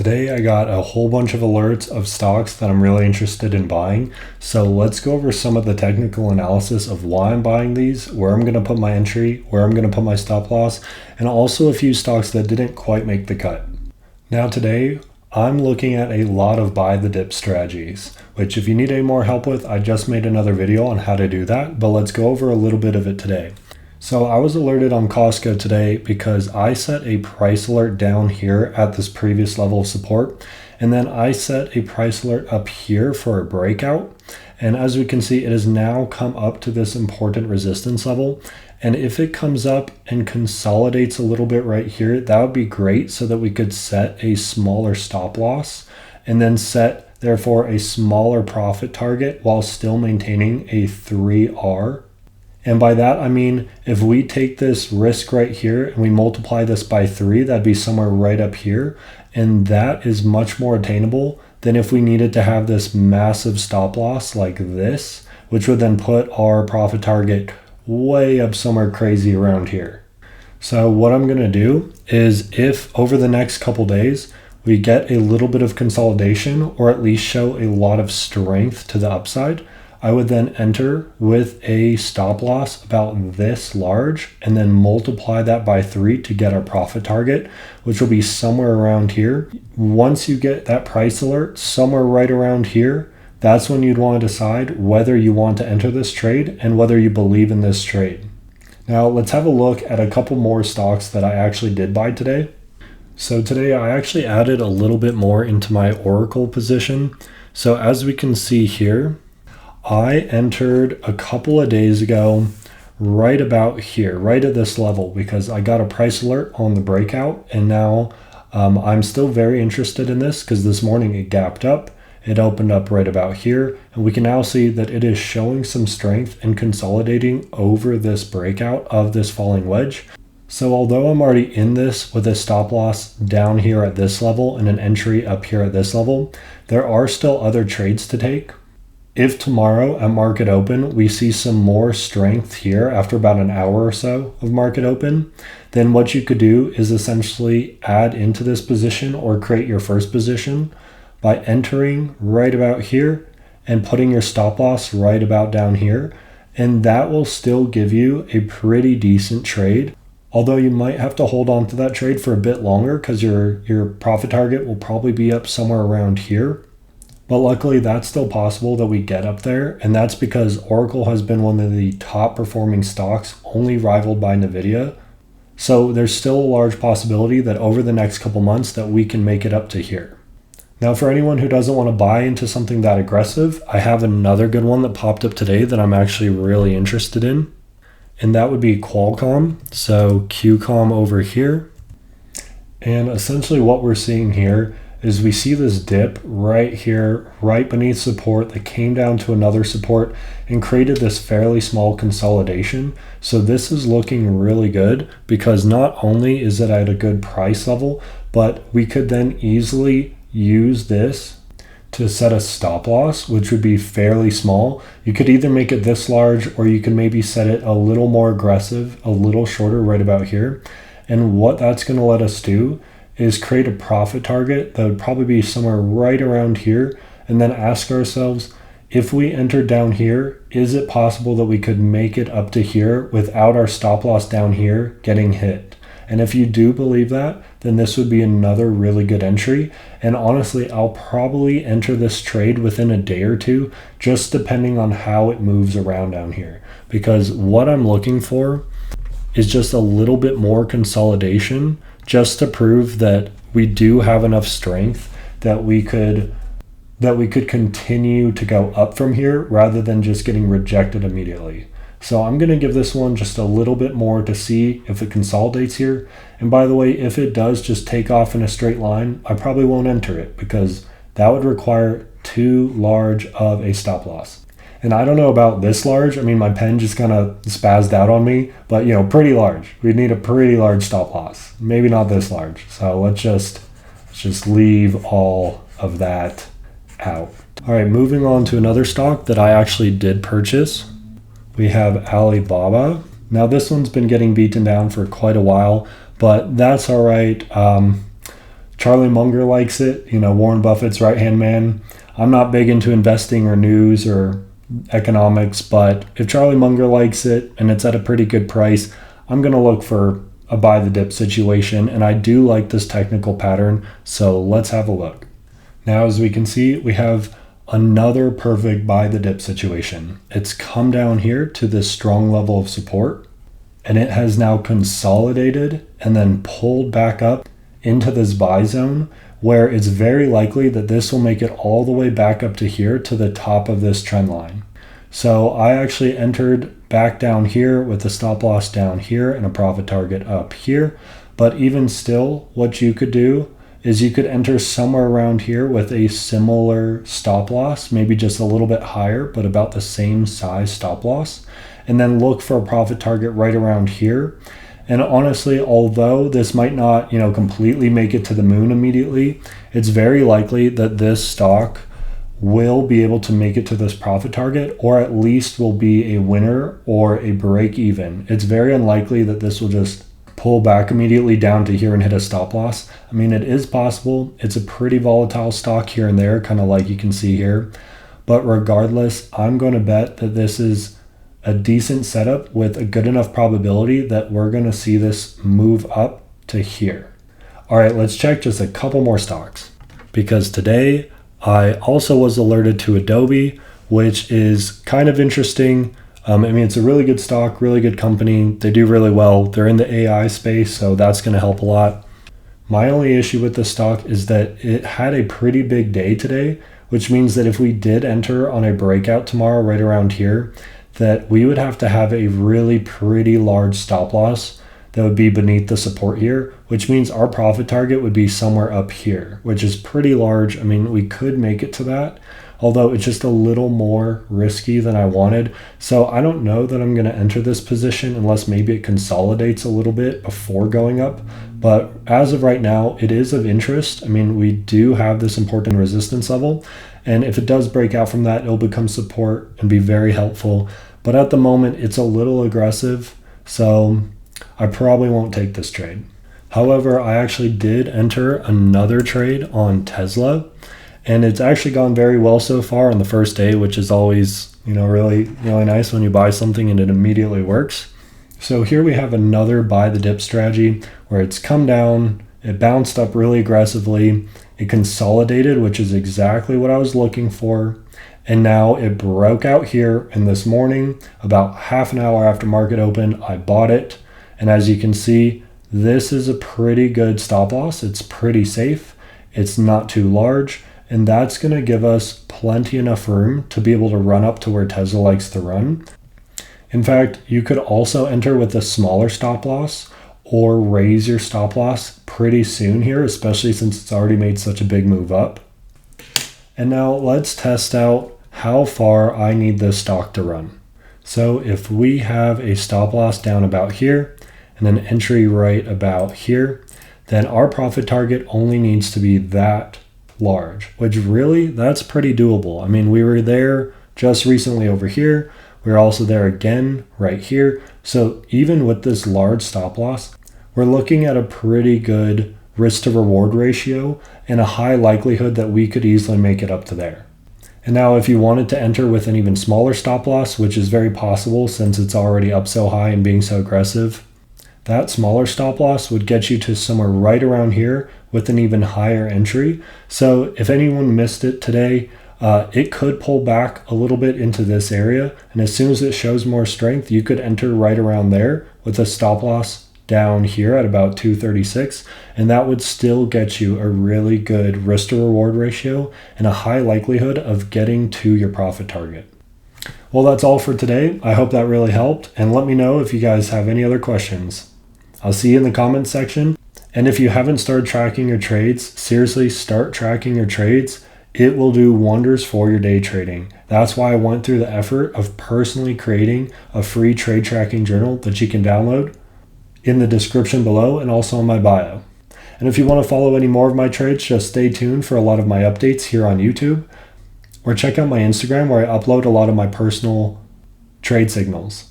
Today I got a whole bunch of alerts of stocks that I'm really interested in buying. So let's go over some of the technical analysis of why I'm buying these, where I'm going to put my entry, where I'm going to put my stop loss, and also a few stocks that didn't quite make the cut. Now today, I'm looking at a lot of buy the dip strategies, which if you need any more help with, I just made another video on how to do that, but let's go over a little bit of it today. So I was alerted on Costco today because I set a price alert down here at this previous level of support. And then I set a price alert up here for a breakout. And as we can see, it has now come up to this important resistance level. And if it comes up and consolidates a little bit right here, that would be great so that we could set a smaller stop loss and then set therefore a smaller profit target while still maintaining a 3R. And by that, I mean, if we take this risk right here and we multiply this by 3, that'd be somewhere right up here. And that is much more attainable than if we needed to have this massive stop loss like this, which would then put our profit target way up somewhere crazy around here. So what I'm going to do is if over the next couple days, we get a little bit of consolidation or at least show a lot of strength to the upside, I would then enter with a stop loss about this large and then multiply that by 3 to get our profit target, which will be somewhere around here. Once you get that price alert somewhere right around here, that's when you'd want to decide whether you want to enter this trade and whether you believe in this trade. Now let's have a look at a couple more stocks that I actually did buy today. So today I actually added a little bit more into my Oracle position. So as we can see here, I entered a couple of days ago right about here, right at this level, because I got a price alert on the breakout. And now I'm still very interested in this because this morning it gapped up. It opened up right about here. And we can now see that it is showing some strength and consolidating over this breakout of this falling wedge. So although I'm already in this with a stop loss down here at this level and an entry up here at this level, there are still other trades to take. If tomorrow at market open, we see some more strength here after about an hour or so of market open, then what you could do is essentially add into this position or create your first position by entering right about here and putting your stop loss right about down here. And that will still give you a pretty decent trade. Although you might have to hold on to that trade for a bit longer because your profit target will probably be up somewhere around here. But luckily, that's still possible that we get up there, and that's because Oracle has been one of the top performing stocks, only rivaled by Nvidia. So there's still a large possibility that over the next couple months that we can make it up to here. Now, for anyone who doesn't want to buy into something that aggressive, I have another good one that popped up today that I'm actually really interested in, and that would be Qualcomm. So QCOM over here. And essentially what we're seeing here is we see this dip right here, right beneath support that came down to another support and created this fairly small consolidation. So this is looking really good because not only is it at a good price level, but we could then easily use this to set a stop loss, which would be fairly small. You could either make it this large or you could maybe set it a little more aggressive, a little shorter right about here. And what that's going to let us do is create a profit target that would probably be somewhere right around here, and then ask ourselves, if we entered down here, is it possible that we could make it up to here without our stop loss down here getting hit? And if you do believe that, then this would be another really good entry. And honestly, I'll probably enter this trade within a day or two, just depending on how it moves around down here. Because what I'm looking for is just a little bit more consolidation, just to prove that we do have enough strength that we could continue to go up from here rather than just getting rejected immediately. So I'm going to give this one just a little bit more to see if it consolidates here. And by the way, if it does just take off in a straight line, I probably won't enter it because that would require too large of a stop loss. And I don't know about this large. I mean, my pen just kind of spazzed out on me, but pretty large. We'd need a pretty large stop loss. Maybe not this large. So let's just leave all of that out. All right, moving on to another stock that I actually did purchase. We have Alibaba. Now this one's been getting beaten down for quite a while, but that's all right. Charlie Munger likes it, Warren Buffett's right-hand man. I'm not big into investing or news or economics, but if Charlie Munger likes it and it's at a pretty good price, I'm going to look for a buy the dip situation, and I do like this technical pattern, so let's have a look. Now, as we can see, we have another perfect buy the dip situation. It's come down here to this strong level of support, and it has now consolidated and then pulled back up into this buy zone, where it's very likely that this will make it all the way back up to here to the top of this trend line. So I actually entered back down here with a stop loss down here and a profit target up here. But even still, what you could do is you could enter somewhere around here with a similar stop loss, maybe just a little bit higher, but about the same size stop loss, and then look for a profit target right around here. And honestly, although this might not, completely make it to the moon immediately, it's very likely that this stock will be able to make it to this profit target, or at least will be a winner or a break even. It's very unlikely that this will just pull back immediately down to here and hit a stop loss. I mean, it is possible. It's a pretty volatile stock here and there, kind of like you can see here. But regardless, I'm going to bet that this is a decent setup with a good enough probability that we're going to see this move up to here. All right, let's check just a couple more stocks, because today I also was alerted to Adobe, which is kind of interesting. It's a really good stock, really good company. They do really well. They're in the AI space, so that's going to help a lot. My only issue with this stock is that it had a pretty big day today, which means that if we did enter on a breakout tomorrow right around here, that we would have to have a really pretty large stop loss that would be beneath the support here, which means our profit target would be somewhere up here, which is pretty large. I mean, we could make it to that, although it's just a little more risky than I wanted. So I don't know that I'm going to enter this position unless maybe it consolidates a little bit before going up. But as of right now, it is of interest. I mean, we do have this important resistance level, and if it does break out from that, it'll become support and be very helpful. But at the moment, it's a little aggressive, so I probably won't take this trade. However, I actually did enter another trade on Tesla, and it's actually gone very well so far on the first day, which is always, really nice when you buy something and it immediately works. So here we have another buy the dip strategy where it's come down, it bounced up really aggressively, it consolidated, which is exactly what I was looking for. And now it broke out here, and this morning, about half an hour after market open, I bought it. And as you can see, this is a pretty good stop loss. It's pretty safe. It's not too large. And that's going to give us plenty enough room to be able to run up to where Tesla likes to run. In fact, you could also enter with a smaller stop loss or raise your stop loss pretty soon here, especially since it's already made such a big move up. And now let's test out how far I need this stock to run. So if we have a stop loss down about here and an entry right about here, then our profit target only needs to be that large, which really, that's pretty doable. I mean, we were there just recently over here. We were also there again right here. So even with this large stop loss, we're looking at a pretty good risk to reward ratio and a high likelihood that we could easily make it up to there. And now if you wanted to enter with an even smaller stop loss, which is very possible since it's already up so high and being so aggressive, that smaller stop loss would get you to somewhere right around here with an even higher entry. So if anyone missed it today, it could pull back a little bit into this area. And as soon as it shows more strength, you could enter right around there with a stop loss down here at about 236, and that would still get you a really good risk to reward ratio and a high likelihood of getting to your profit target. Well, that's all for today. I hope that really helped, and let me know if you guys have any other questions. I'll see you in the comments section, and if you haven't started tracking your trades, seriously start tracking your trades. It will do wonders for your day trading. That's why I went through the effort of personally creating a free trade tracking journal that you can download in the description below and also in my bio. And if you want to follow any more of my trades, just stay tuned for a lot of my updates here on YouTube, or check out my Instagram where I upload a lot of my personal trade signals.